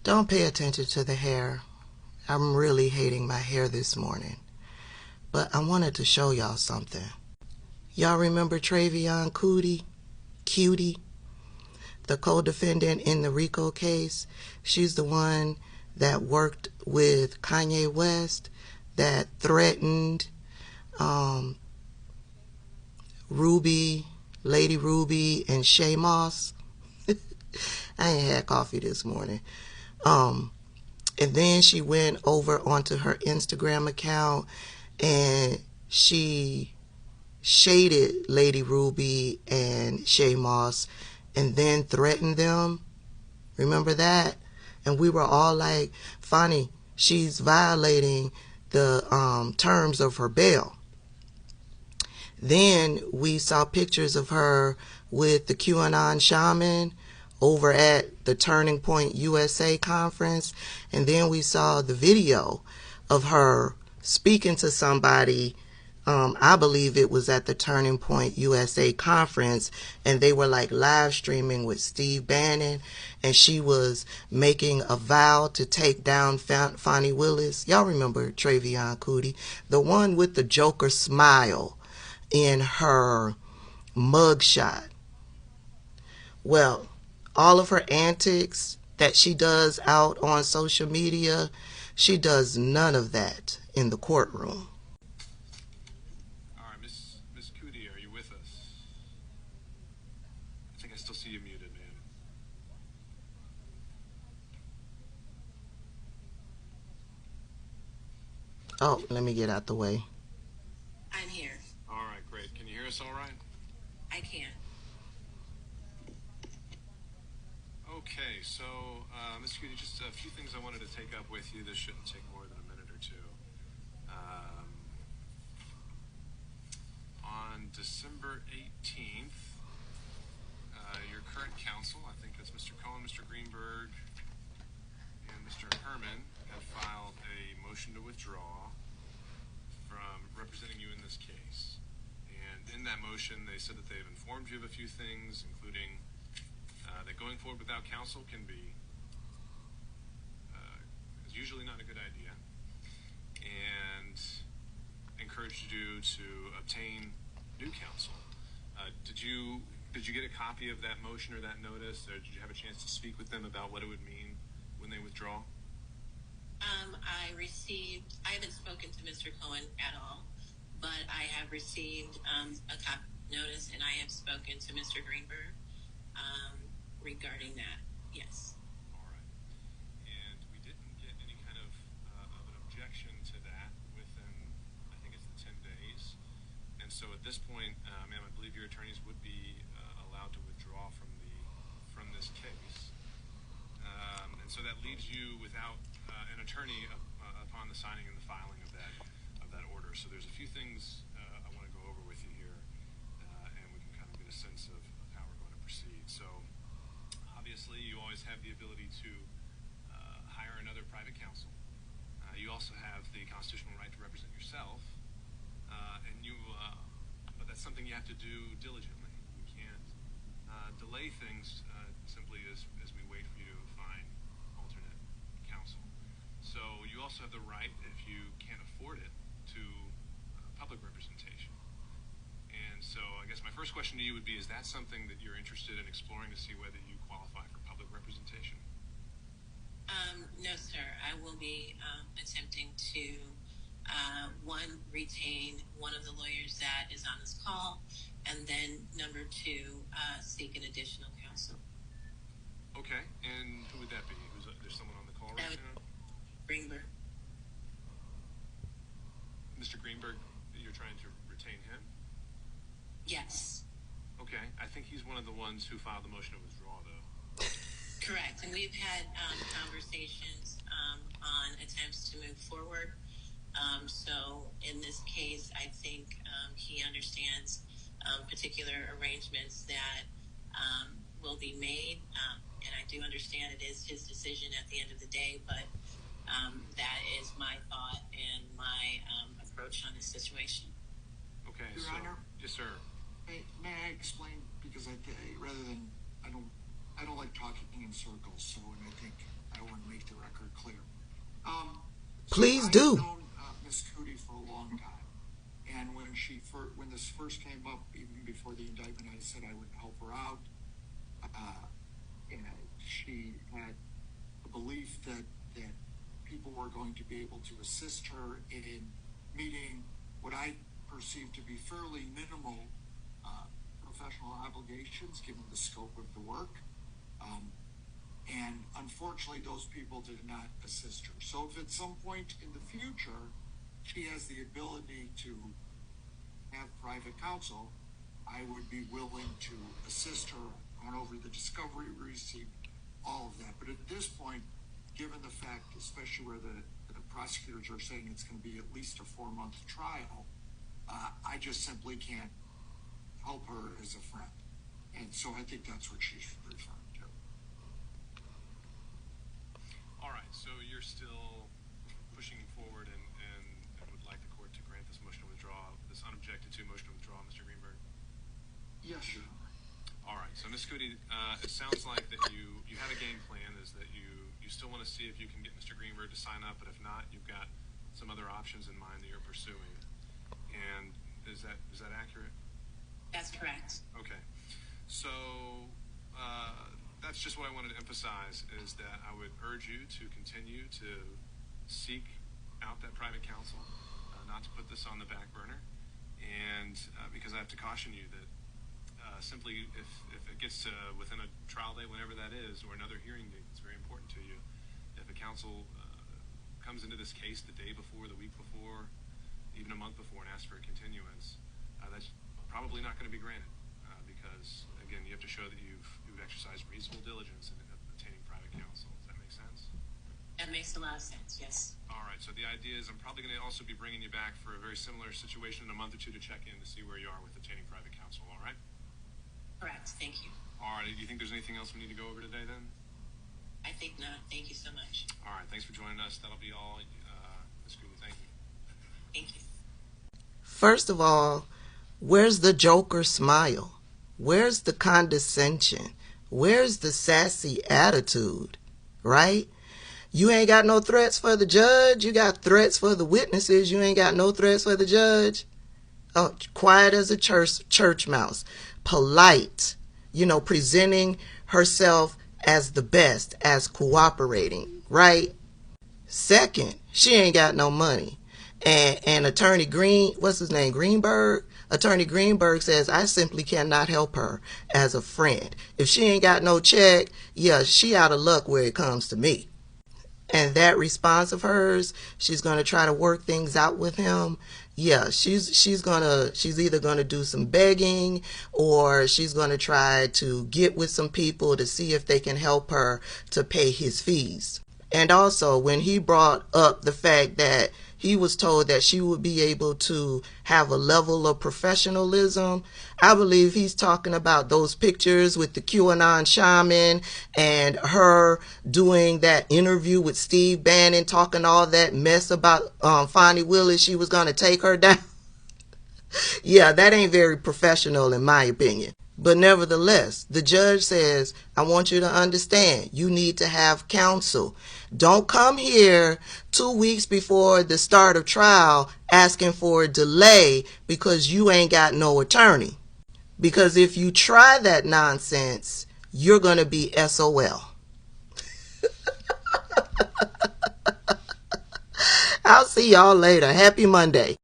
Don't pay attention to the hair. I'm really hating my hair this morning. But I wanted to show y'all something. Y'all remember Trevian Kutti, the co-defendant in the RICO case? She's the one that worked with Kanye West, that threatened Ruby, Lady Ruby, and Shay Moss. I ain't had coffee this morning. And then she went over onto her Instagram account and she shaded Lady Ruby and Shay Moss and then threatened them. Remember that? And we were all like, funny, she's violating the terms of her bail. Then we saw pictures of her with the QAnon shaman over at the Turning Point USA conference. And then we saw the video of her speaking to somebody. I believe it was at the Turning Point USA conference, and they were like live streaming with Steve Bannon, and she was making a vow to take down Fani Willis. Y'all remember Trevian Kutti, the one with the Joker smile in her mugshot. Well, all of her antics that she does out on social media, she does none of that in the courtroom. All right, Miss Kutti, are you with us? I think I still see you muted, man. Oh, let me get out the way. I'm here. All right, great. Can you hear us all right? I can. Okay, so, Ms. Kutti, just a few things I wanted to take up with you. This shouldn't take more than a minute or two. On December 18th, your current counsel, I think that's Mr. Cohen, Mr. Greenberg, and Mr. Herman, have filed a motion to withdraw from representing you in this case. And in that motion, they said that they've informed you of a few things, including that going forward without counsel can be is usually not a good idea, and encouraged you to obtain new counsel. Did you get a copy of that motion or that notice, or did you have a chance to speak with them about what it would mean when they withdraw? I haven't spoken to Mr. Cohen at all, but I have received a copy notice, and I have spoken to Mr. Greenberg regarding that. Yes. All right. And we didn't get any kind of an objection to that within, I think it's the 10 days. And so at this point, ma'am, I believe your attorneys would be allowed to withdraw from this case. And so that leaves you without an attorney upon the signing and the filing of that order. So there's a few things I want to go over with you here, and we can kind of get a sense of how we're going to proceed. So obviously, you always have the ability to hire another private counsel. You also have the constitutional right to represent yourself, but that's something you have to do diligently. You can't delay things simply as we wait for you to find alternate counsel. So you also have the right, if you can't afford it, to public representation. And so I guess my first question to you would be, is that something that you're interested in exploring to see whether you qualify for public representation? No, sir. I will be attempting to, retain one of the lawyers that is on this call, and then number two, seek an additional counsel. Okay, and who would that be? There's someone on the call right now? Greenberg. Mr. Greenberg, you're trying to retain him? Yes. Okay, I think he's one of the ones who filed the motion to withdraw, though. Correct, and we've had conversations on attempts to move forward. So in this case, I think he understands particular arrangements that will be made, and I do understand it is his decision at the end of the day, but that is my thought and my approach on this situation. Okay, Your Honor? Yes, sir. May I explain? Because rather than I don't like talking in in circles. So, and I think I want to make the record clear. Please so do. I've known Ms. Kutti for a long time, and when this first came up, even before the indictment, I said I would help her out. And she had a belief that people were going to be able to assist her in meeting what I perceive to be fairly minimal professional obligations given the scope of the work. And unfortunately, those people did not assist her. So if at some point in the future she has the ability to have private counsel, I would be willing to assist her on over the discovery, receipt, all of that. But at this point, given the fact, especially where the prosecutors are saying it's going to be at least a 4-month trial, I just simply can't help her as a friend. And so I think that's what she's referring to. All right, so you're still pushing forward and would like the court to grant this motion to withdraw, this unobjected to motion to withdraw, Mr. Greenberg? Yes, Your Honor. All right, so Ms. Kutti, it sounds like that you have a game plan, is that you still want to see if you can get Mr. Greenberg to sign up, but if not, you've got some other options in mind that you're pursuing. And is that accurate? That's correct. Okay. So that's just what I wanted to emphasize, is that I would urge you to continue to seek out that private counsel, not to put this on the back burner. And because I have to caution you that simply if it gets to within a trial date, whenever that is, or another hearing date that's very important to you, if a counsel comes into this case the day before, the week before, even a month before, and asks for a continuance, that's probably not going to be granted because, again, you have to show that you've exercised reasonable diligence in obtaining private counsel. Does that make sense? That makes a lot of sense, yes. All right, so the idea is I'm probably going to also be bringing you back for a very similar situation in a month or two to check in to see where you are with obtaining private counsel, all right? Correct, thank you. All right, do you think there's anything else we need to go over today then? I think not. Thank you so much. All right, thanks for joining us. That'll be all. Ms. Kutti, thank you. Thank you. First of all, where's the Joker smile? Where's the condescension? Where's the sassy attitude, right? You ain't got no threats for the judge. You got threats for the witnesses. You ain't got no threats for the judge. Oh, quiet as a church mouse. Polite, presenting herself as the best, as cooperating, right? Second, she ain't got no money. And Attorney Greenberg? Attorney Greenberg says, I simply cannot help her as a friend. If she ain't got no check, yeah, she out of luck where it comes to me. And that response of hers, she's going to try to work things out with him. Yeah, she's either going to do some begging or she's going to try to get with some people to see if they can help her to pay his fees. And also, when he brought up the fact that he was told that she would be able to have a level of professionalism, I believe he's talking about those pictures with the QAnon shaman and her doing that interview with Steve Bannon, talking all that mess about Fonnie Willis, she was going to take her down. Yeah, that ain't very professional in my opinion. But nevertheless, the judge says, I want you to understand, you need to have counsel. Don't come here 2 weeks before the start of trial asking for a delay because you ain't got no attorney. Because if you try that nonsense, you're going to be SOL. I'll see y'all later. Happy Monday.